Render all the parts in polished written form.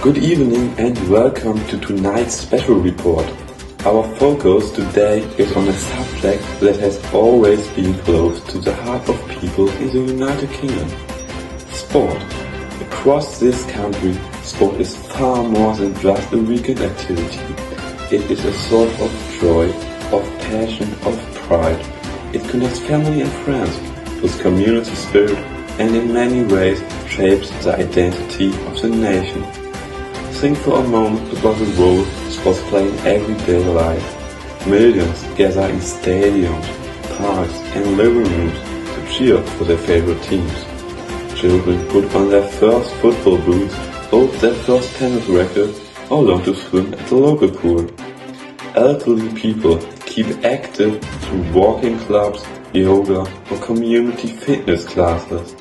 Good evening and welcome to tonight's special report. Our focus today is on a subject that has always been close to the heart of people in the United Kingdom. Sport. Across this country, sport is far more than just a weekend activity. It is a source of joy, of passion, of pride. It connects family and friends with community spirit and in many ways shapes the identity of the nation. Think for a moment about the role sports play in everyday life. Millions gather in stadiums, parks and living rooms to cheer for their favorite teams. Children put on their first football boots, hold their first tennis racket or learn to swim at the local pool. Elderly people keep active through walking clubs, yoga or community fitness classes.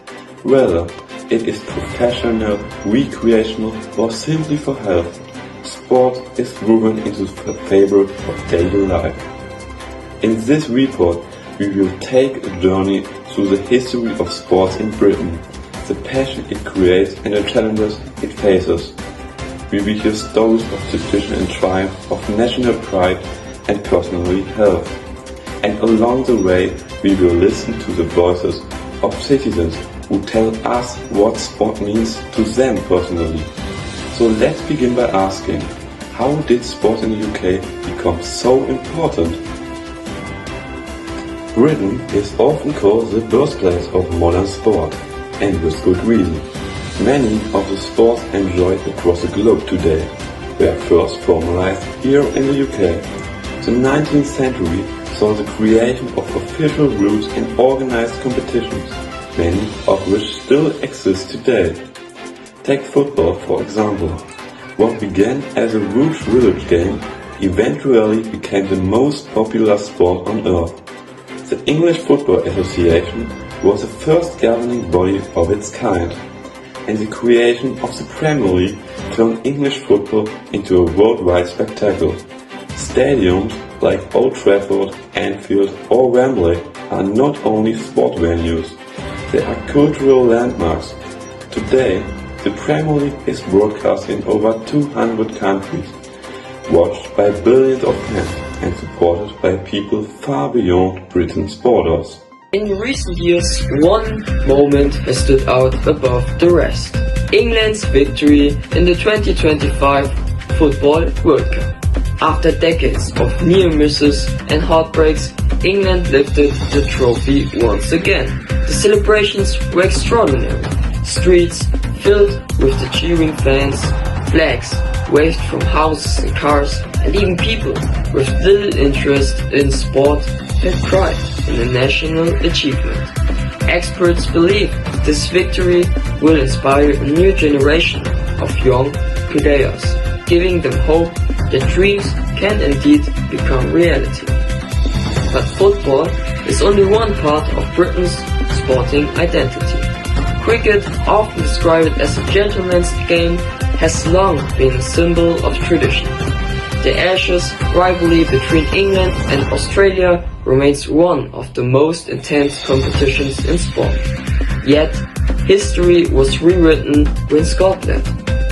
Whether it is professional, recreational or simply for health, sport is woven into the fabric of daily life. In this report, we will take a journey through the history of sports in Britain, the passion it creates and the challenges it faces. We will hear stories of tradition and triumph, of national pride and personal health. And along the way, we will listen to the voices of citizens who tell us what sport means to them personally. So let's begin by asking, how did sport in the UK become so important? Britain is often called the birthplace of modern sport, and with good reason. Many of the sports enjoyed across the globe today were first formalized here in the UK. The 19th century saw the creation of official rules and organized competitions, many of which still exist today. Take football for example. What began as a rude village game eventually became the most popular sport on earth. The English Football Association was the first governing body of its kind, and the creation of the Premier League turned English football into a worldwide spectacle. Stadiums like Old Trafford, Anfield or Wembley are not only sport venues, they are cultural landmarks. Today, the Premier League is broadcast in over 200 countries, watched by billions of fans and supported by people far beyond Britain's borders. In recent years, one moment has stood out above the rest. England's victory in the 2025 Football World Cup. After decades of near misses and heartbreaks, England lifted the trophy once again. The celebrations were extraordinary. Streets filled with the cheering fans, flags waved from houses and cars, and even people with little interest in sport had pride in the national achievement. Experts believe this victory will inspire a new generation of young players, giving them hope that dreams can indeed become reality. But football is only one part of Britain's sporting identity. Cricket, often described as a gentleman's game, has long been a symbol of tradition. The Ashes rivalry between England and Australia remains one of the most intense competitions in sport. Yet, history was rewritten when Scotland,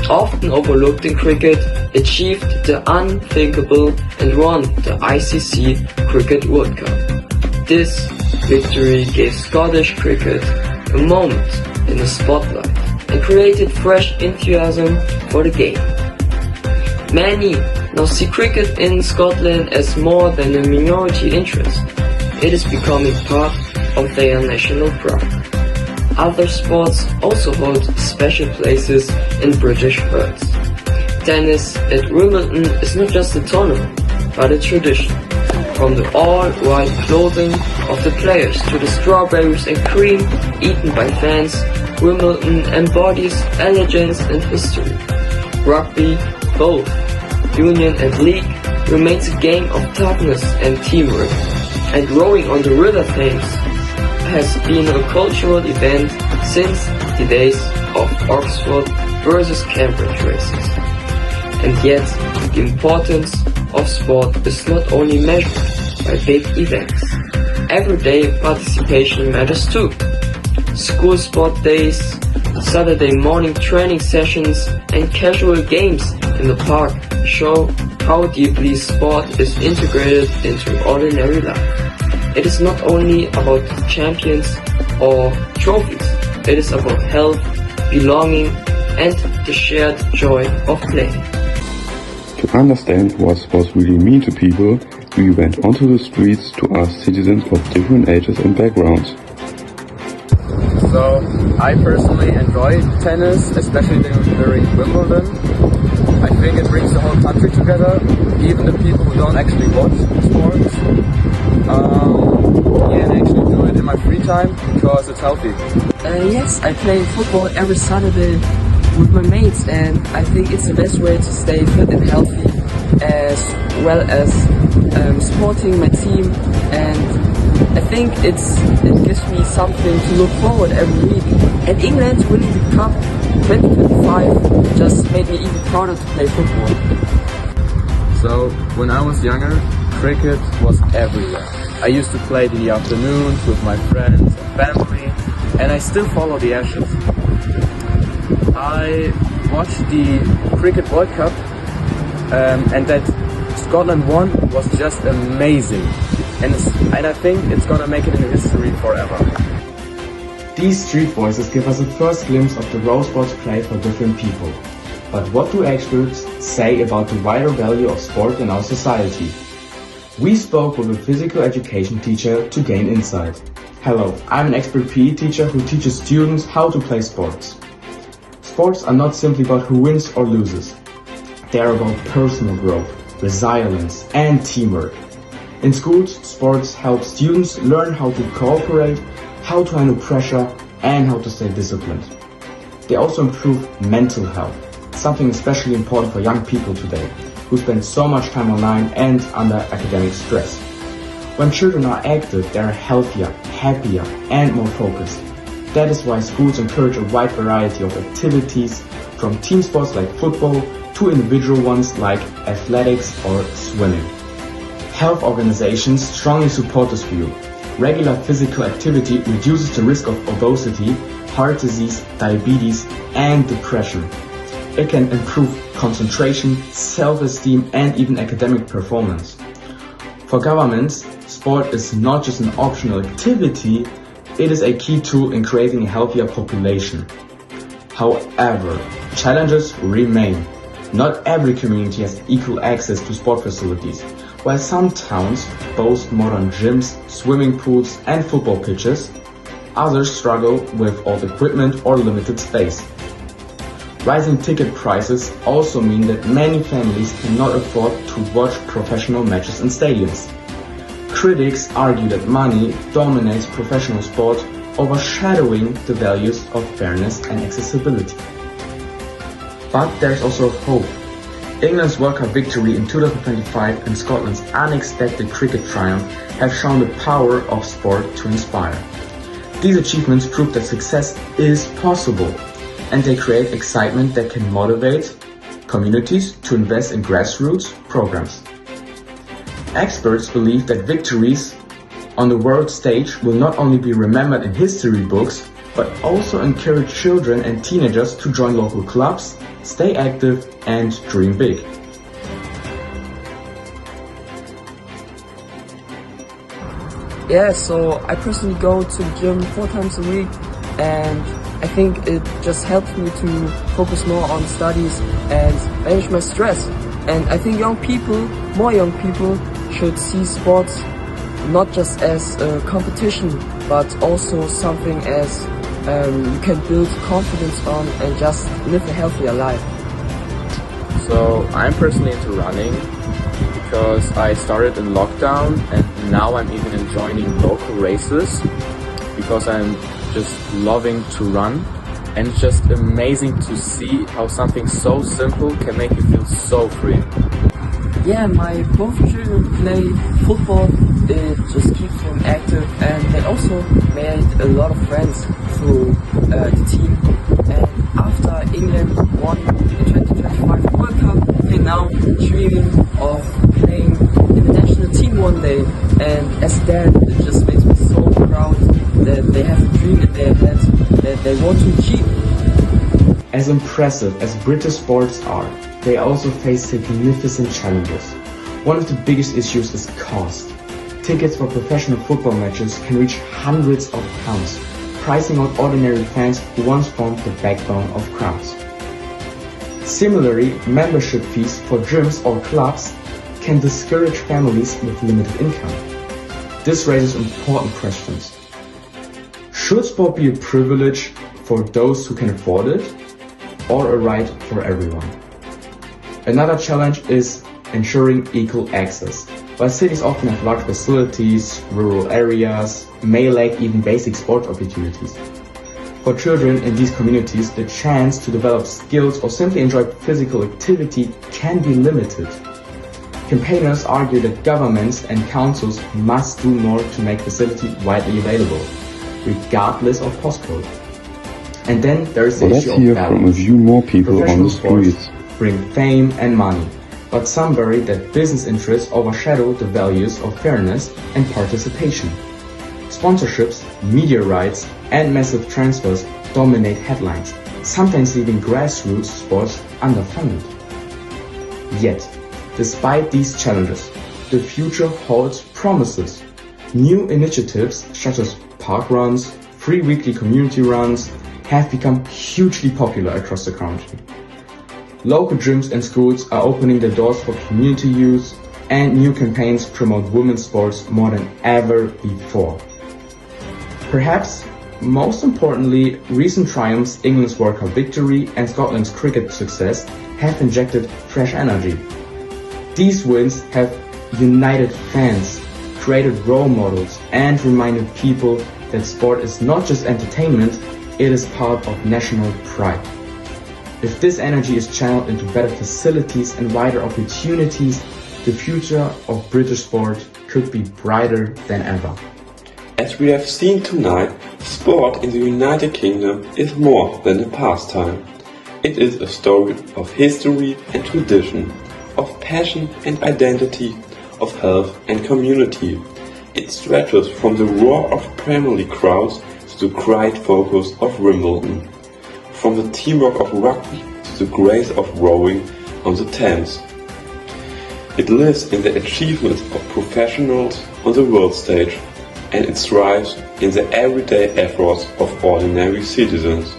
often overlooked in cricket, achieved the unthinkable and won the ICC Cricket World Cup. This victory gave Scottish cricket a moment in the spotlight and created fresh enthusiasm for the game. Many now see cricket in Scotland as more than a minority interest. It is becoming part of their national pride. Other sports also hold special places in British hearts. Tennis at Wimbledon is not just a tournament, but a tradition. From the all-white clothing of the players to the strawberries and cream eaten by fans, Wimbledon embodies elegance and history. Rugby, both Union and League, remains a game of toughness and teamwork. And rowing on the River Thames has been a cultural event since the days of Oxford versus Cambridge races. And yet, the importance of sport is not only measured by big events. Everyday participation matters too. school sport days, Saturday morning training sessions, and casual games in the park show how deeply sport is integrated into ordinary life. It is not only about champions or trophies, it is about health, belonging, and the shared joy of playing. To understand what sports really mean to people, we went onto the streets to ask citizens of different ages and backgrounds. So, I personally enjoy tennis, especially during Wimbledon. I think it brings the whole country together, even the people who don't actually watch sports. And I actually do it in my free time because it's healthy. Yes, I play football every Saturday with my mates, and I think it's the best way to stay fit and healthy, as well as supporting my team. And I think it gives me something to look forward every week. And England winning the Cup 2025 just made me even prouder to play football. So, when I was younger, cricket was everywhere. I used to play in the afternoons with my friends and family, and I still follow the Ashes. I watched the Cricket World Cup, and that Scotland won was just amazing. And I think it's gonna make it in history forever. These street voices give us a first glimpse of the role sports play for different people. But what do experts say about the wider value of sport in our society? We spoke with a physical education teacher to gain insight. Hello, I'm an expert PE teacher who teaches students how to play sports. Sports are not simply about who wins or loses. They are about personal growth, resilience, and teamwork. In schools, sports help students learn how to cooperate, how to handle pressure, and how to stay disciplined. They also improve mental health, something especially important for young people today, who spend so much time online and under academic stress. When children are active, they are healthier, happier, and more focused. That is why schools encourage a wide variety of activities, from team sports like football to individual ones like athletics or swimming. Health organizations strongly support this view. Regular physical activity reduces the risk of obesity, heart disease, diabetes, and depression. It can improve concentration, self-esteem, and even academic performance. For governments, sport is not just an optional activity, it is a key tool in creating a healthier population. However, challenges remain. Not every community has equal access to sport facilities. While some towns boast modern gyms, swimming pools, and football pitches, others struggle with old equipment or limited space. Rising ticket prices also mean that many families cannot afford to watch professional matches in stadiums. Critics argue that money dominates professional sport, overshadowing the values of fairness and accessibility. But there's also hope. England's World Cup victory in 2025 and Scotland's unexpected cricket triumph have shown the power of sport to inspire. These achievements prove that success is possible, and they create excitement that can motivate communities to invest in grassroots programs. Experts believe that victories on the world stage will not only be remembered in history books, but also encourage children and teenagers to join local clubs, stay active, and dream big. Yeah, so I personally go to the gym 4 times a week, and I think it just helps me to focus more on studies and manage my stress. And I think more young people should see sports not just as a competition, but also something as you can build confidence on and just live a healthier life. So I'm personally into running because I started in lockdown, and now I'm even enjoying local races because I'm just loving to run, and it's just amazing to see how something so simple can make you feel so free. Yeah, my both children play football. It just keeps them active, and they also made a lot of friends through the team. And after England won the 2025 World Cup, they're now dreaming of playing in the national team one day. And as dad, it just makes me so proud that they have a dream in their heads that they want to keep. As impressive as British sports are, they also face significant challenges. One of the biggest issues is cost. Tickets for professional football matches can reach hundreds of pounds, pricing out ordinary fans who once formed the backbone of crowds. Similarly, membership fees for gyms or clubs can discourage families with limited income. This raises important questions. Should sport be a privilege for those who can afford it, or a right for everyone? Another challenge is ensuring equal access. While cities often have large facilities, rural areas may lack even basic sport opportunities. For children in these communities, the chance to develop skills or simply enjoy physical activity can be limited. Campaigners argue that governments and councils must do more to make facilities widely available, regardless of postcode. And then there is the Let's issue of hear from a balance. few more people on Professional the sports streets. bring fame and money, but some worry that business interests overshadow the values of fairness and participation. Sponsorships, media rights, and massive transfers dominate headlines, sometimes leaving grassroots sports underfunded. Yet, despite these challenges, the future holds promises. New initiatives such as park runs, free weekly community runs have become hugely popular across the country. Local gyms and schools are opening their doors for community use, and new campaigns promote women's sports more than ever before. Perhaps most importantly, recent triumphs, England's World Cup victory and Scotland's cricket success, have injected fresh energy. These wins have united fans, created role models, and reminded people that sport is not just entertainment, it is part of national pride. If this energy is channeled into better facilities and wider opportunities, the future of British sport could be brighter than ever. As we have seen tonight, sport in the United Kingdom is more than a pastime. It is a story of history and tradition, of passion and identity, of health and community. It stretches from the roar of Premier League crowds to the quiet focus of Wimbledon, from the teamwork of rugby to the grace of rowing on the Thames. It lives in the achievements of professionals on the world stage, and it thrives in the everyday efforts of ordinary citizens.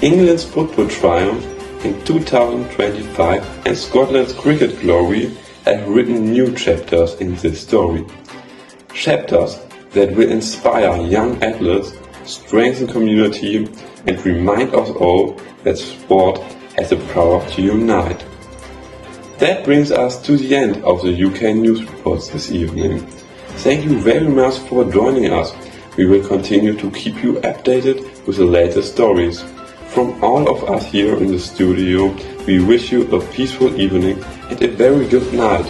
England's football triumph in 2025 and Scotland's cricket glory have written new chapters in this story. Chapters that will inspire young athletes, strengthen community, and remind us all that sport has the power to unite. That brings us to the end of the UK News Reports this evening. Thank you very much for joining us. We will continue to keep you updated with the latest stories. From all of us here in the studio, we wish you a peaceful evening and a very good night.